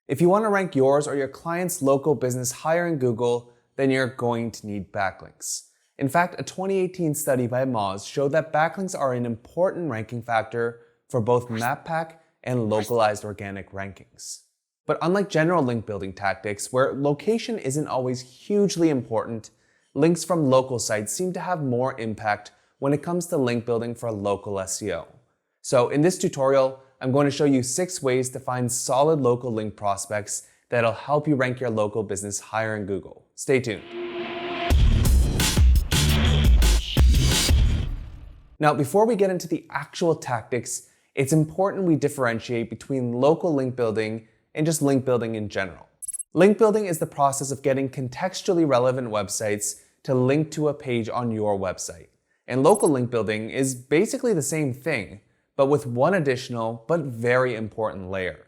If you want to rank yours or your client's local business higher in Google, then you're going to need backlinks. In fact, a 2018 study by Moz showed that backlinks are an important ranking factor for both map pack and localized organic rankings. But unlike general link building tactics, where location isn't always hugely important, links from local sites seem to have more impact when it comes to link building for local SEO. So in this tutorial, I'm going to show you 6 ways to find solid local link prospects that'll help you rank your local business higher in Google. Stay tuned. Now, before we get into the actual tactics, it's important we differentiate between local link building and just link building in general. Link building is the process of getting contextually relevant websites to link to a page on your website. And local link building is basically the same thing, but with one additional but very important layer.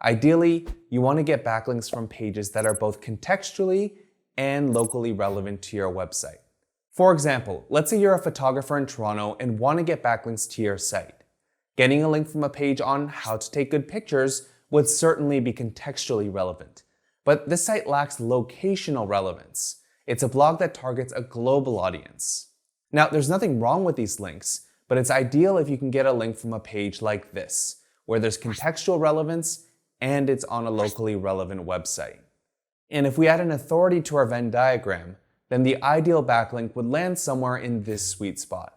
Ideally, you want to get backlinks from pages that are both contextually and locally relevant to your website. For example, let's say you're a photographer in Toronto and want to get backlinks to your site. Getting a link from a page on how to take good pictures would certainly be contextually relevant. But this site lacks locational relevance. It's a blog that targets a global audience. Now, there's nothing wrong with these links, but it's ideal if you can get a link from a page like this, where there's contextual relevance and it's on a locally relevant website. And if we add an authority to our Venn diagram, then the ideal backlink would land somewhere in this sweet spot.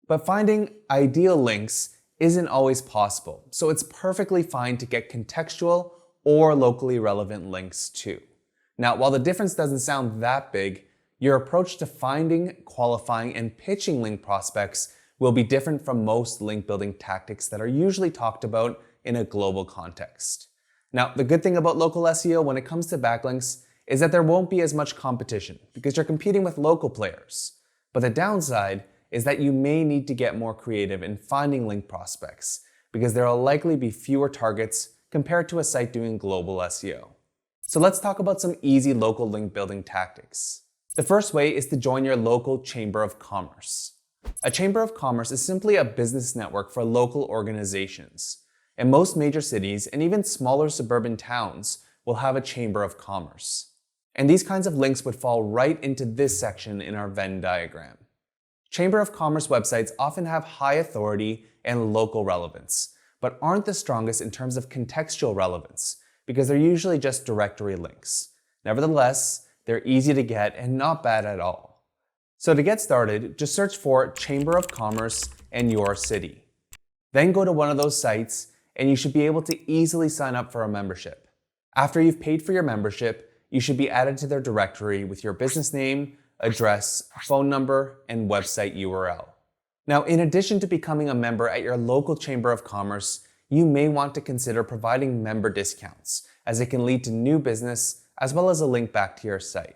But finding ideal links isn't always possible, so it's perfectly fine to get contextual or locally relevant links too. Now, while the difference doesn't sound that big, your approach to finding, qualifying, and pitching link prospects will be different from most link building tactics that are usually talked about in a global context. Now, the good thing about local SEO when it comes to backlinks is that there won't be as much competition because you're competing with local players. But the downside is that you may need to get more creative in finding link prospects because there will likely be fewer targets compared to a site doing global SEO. So let's talk about some easy local link building tactics. The first way is to join your local Chamber of Commerce. A Chamber of Commerce is simply a business network for local organizations. And most major cities and even smaller suburban towns will have a Chamber of Commerce. And these kinds of links would fall right into this section in our Venn diagram. Chamber of Commerce websites often have high authority and local relevance, but aren't the strongest in terms of contextual relevance because they're usually just directory links. Nevertheless, they're easy to get and not bad at all. So to get started, just search for Chamber of Commerce and your city. Then go to one of those sites and you should be able to easily sign up for a membership. After you've paid for your membership, you should be added to their directory with your business name, address, phone number, and website URL. Now, in addition to becoming a member at your local Chamber of Commerce, you may want to consider providing member discounts, as it can lead to new business as well as a link back to your site.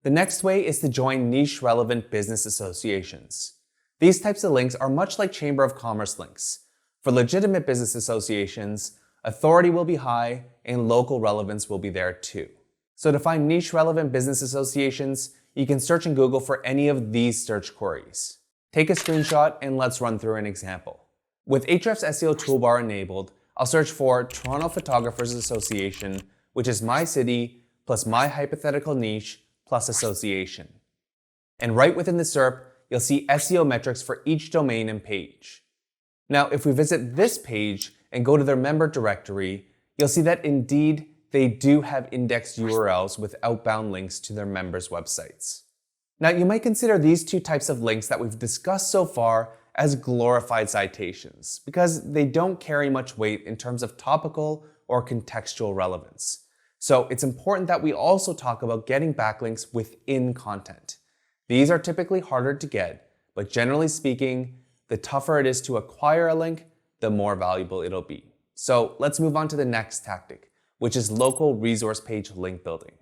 The next way is to join niche relevant business associations. These types of links are much like Chamber of Commerce links. For legitimate business associations, authority will be high and local relevance will be there too. So to find niche relevant business associations, you can search in Google for any of these search queries. Take a screenshot and let's run through an example. With Ahrefs SEO toolbar enabled, I'll search for Toronto Photographers Association, which is my city plus my hypothetical niche plus association. And right within the SERP, you'll see SEO metrics for each domain and page. Now, if we visit this page and go to their member directory, you'll see that indeed they do have indexed URLs with outbound links to their members' websites. Now, you might consider these two types of links that we've discussed so far as glorified citations because they don't carry much weight in terms of topical or contextual relevance. So it's important that we also talk about getting backlinks within content. These are typically harder to get, but generally speaking, the tougher it is to acquire a link, the more valuable it'll be. So let's move on to the next tactic, which is local resource page link building.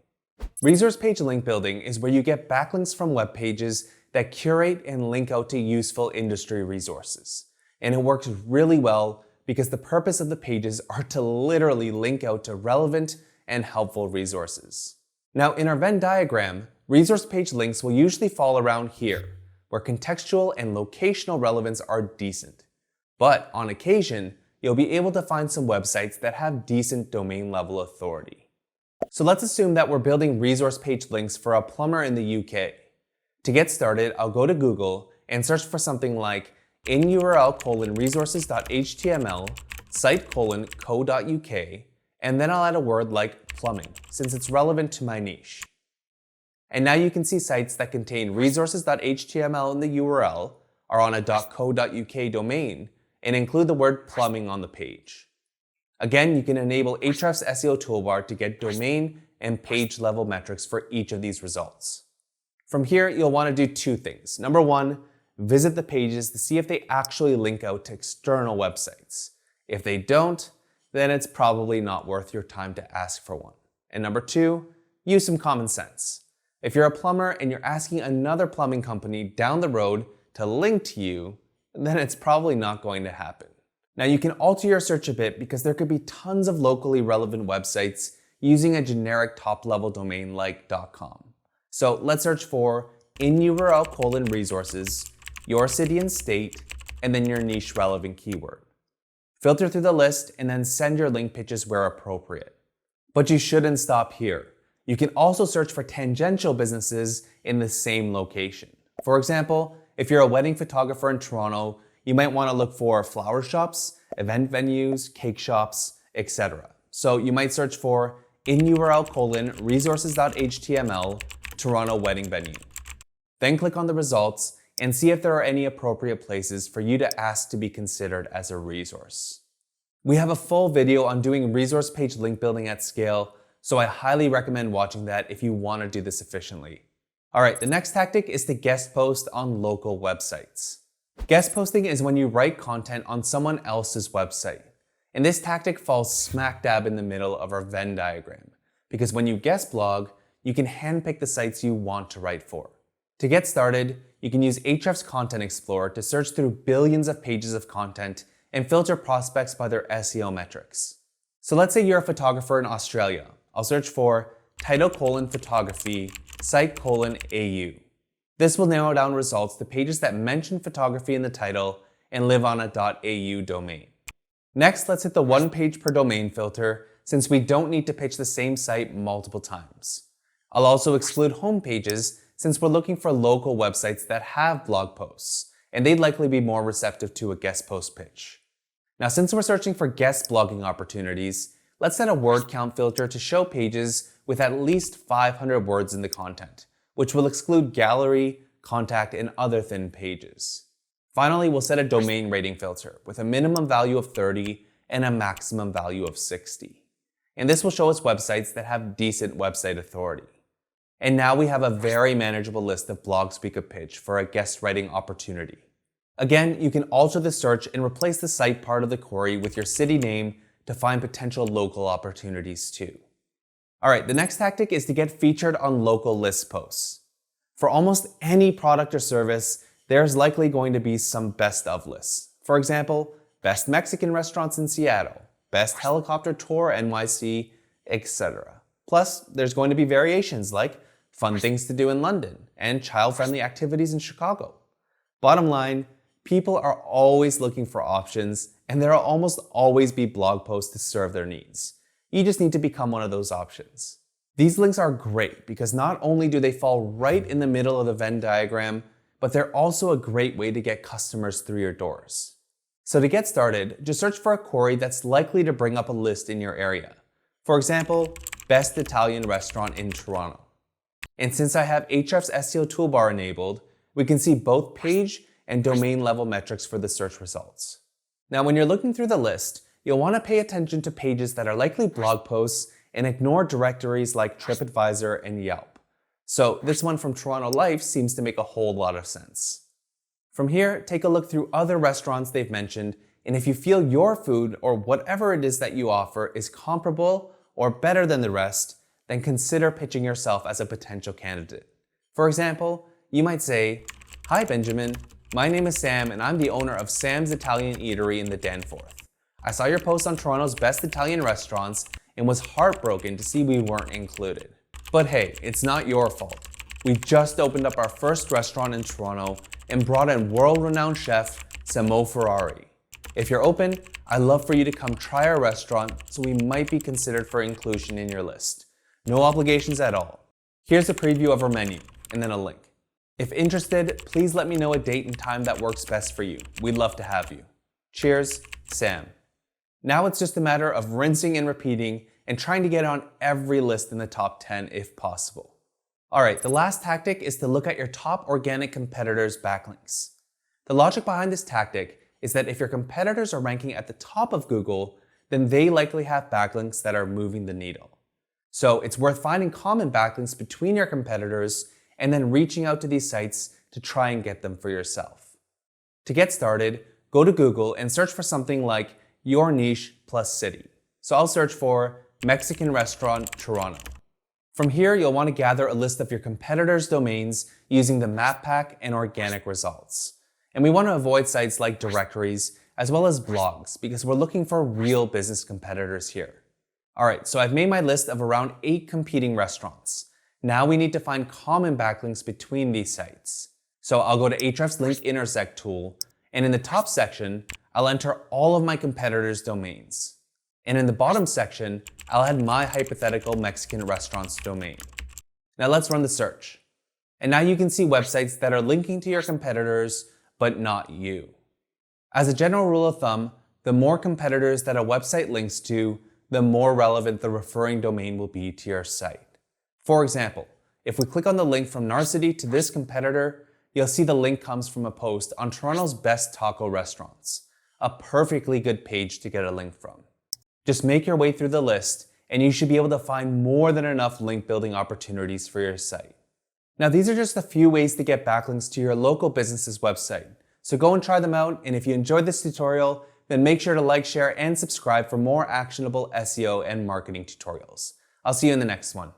Resource page link building is where you get backlinks from web pages that curate and link out to useful industry resources. And it works really well because the purpose of the pages are to literally link out to relevant and helpful resources. Now, in our Venn diagram, resource page links will usually fall around here, where contextual and locational relevance are decent. But on occasion, you'll be able to find some websites that have decent domain level authority. So let's assume that we're building resource page links for a plumber in the UK. To get started, I'll go to Google and search for something like inurl:resources.html, site:/co.uk, and then I'll add a word like plumbing, since it's relevant to my niche. And now you can see sites that contain resources.html in the URL are on a .co.uk domain and include the word plumbing on the page. Again, you can enable Ahrefs' SEO toolbar to get domain and page level metrics for each of these results. From here, you'll want to do two things. Number one, visit the pages to see if they actually link out to external websites. If they don't, then it's probably not worth your time to ask for one. And number two, use some common sense. If you're a plumber and you're asking another plumbing company down the road to link to you, then it's probably not going to happen. Now you can alter your search a bit because there could be tons of locally relevant websites using a generic top-level domain like .com. So let's search for inurl:/resources, your city and state, and then your niche relevant keyword. Filter through the list and then send your link pitches where appropriate. But you shouldn't stop here. You can also search for tangential businesses in the same location. For example, if you're a wedding photographer in Toronto, you might want to look for flower shops, event venues, cake shops, etc. So you might search for inurl:/resources.html, Toronto wedding venue. Then click on the results and see if there are any appropriate places for you to ask to be considered as a resource. We have a full video on doing resource page link building at scale, so I highly recommend watching that if you want to do this efficiently. Alright, the next tactic is to guest post on local websites. Guest posting is when you write content on someone else's website. And this tactic falls smack dab in the middle of our Venn diagram, because when you guest blog, you can handpick the sites you want to write for. To get started, you can use Ahrefs' Content Explorer to search through billions of pages of content and filter prospects by their SEO metrics. So let's say you're a photographer in Australia. I'll search for title:/photography, site:/AU. This will narrow down results to pages that mention photography in the title and live on a .au domain. Next, let's hit the one page per domain filter since we don't need to pitch the same site multiple times. I'll also exclude home pages since we're looking for local websites that have blog posts, and they'd likely be more receptive to a guest post pitch. Now, since we're searching for guest blogging opportunities, let's set a word count filter to show pages with at least 500 words in the content, which will exclude gallery, contact, and other thin pages. Finally, we'll set a domain rating filter with a minimum value of 30 and a maximum value of 60. And this will show us websites that have decent website authority. And now we have a very manageable list of blogs we could pitch for a guest writing opportunity. Again, you can alter the search and replace the site part of the query with your city name to find potential local opportunities too. Alright, the next tactic is to get featured on local list posts. For almost any product or service, there's likely going to be some best of lists. For example, best Mexican restaurants in Seattle, best helicopter tour NYC, etc. Plus, there's going to be variations like fun things to do in London and child-friendly activities in Chicago. Bottom line, people are always looking for options, and there will almost always be blog posts to serve their needs. You just need to become one of those options. These links are great because not only do they fall right in the middle of the Venn diagram, but they're also a great way to get customers through your doors. So to get started, just search for a query that's likely to bring up a list in your area. For example, best Italian restaurant in Toronto. And since I have Ahrefs' SEO toolbar enabled, we can see both page and domain level metrics for the search results. Now, when you're looking through the list, you'll want to pay attention to pages that are likely blog posts and ignore directories like TripAdvisor and Yelp. So this one from Toronto Life seems to make a whole lot of sense. From here, take a look through other restaurants they've mentioned, and if you feel your food or whatever it is that you offer is comparable or better than the rest, then consider pitching yourself as a potential candidate. For example, you might say, "Hi Benjamin, my name is Sam and I'm the owner of Sam's Italian Eatery in the Danforth. I saw your post on Toronto's best Italian restaurants and was heartbroken to see we weren't included. But hey, it's not your fault. We just opened up our first restaurant in Toronto and brought in world-renowned chef Samo Ferrari. If you're open, I'd love for you to come try our restaurant so we might be considered for inclusion in your list. No obligations at all. Here's a preview of our menu, and then a link. If interested, please let me know a date and time that works best for you. We'd love to have you. Cheers, Sam. Now it's just a matter of rinsing and repeating and trying to get on every list in the top 10 if possible. Alright, the last tactic is to look at your top organic competitors' backlinks. The logic behind this tactic is that if your competitors are ranking at the top of Google, then they likely have backlinks that are moving the needle. So it's worth finding common backlinks between your competitors and then reaching out to these sites to try and get them for yourself. To get started, go to Google and search for something like your niche plus city. So I'll search for Mexican restaurant Toronto. From here, you'll want to gather a list of your competitors' domains using the map pack and organic results. And we want to avoid sites like directories as well as blogs because we're looking for real business competitors here. Alright, so I've made my list of around 8 competing restaurants. Now we need to find common backlinks between these sites. So I'll go to Ahrefs Link Intersect tool, and in the top section, I'll enter all of my competitors' domains. And in the bottom section, I'll add my hypothetical Mexican restaurant's domain. Now let's run the search. And now you can see websites that are linking to your competitors, but not you. As a general rule of thumb, the more competitors that a website links to, the more relevant the referring domain will be to your site. For example, if we click on the link from Narcity to this competitor, you'll see the link comes from a post on Toronto's best taco restaurants, a perfectly good page to get a link from. Just make your way through the list, and you should be able to find more than enough link building opportunities for your site. Now, these are just a few ways to get backlinks to your local business's website. So go and try them out, and if you enjoyed this tutorial, then make sure to like, share, and subscribe for more actionable SEO and marketing tutorials. I'll see you in the next one.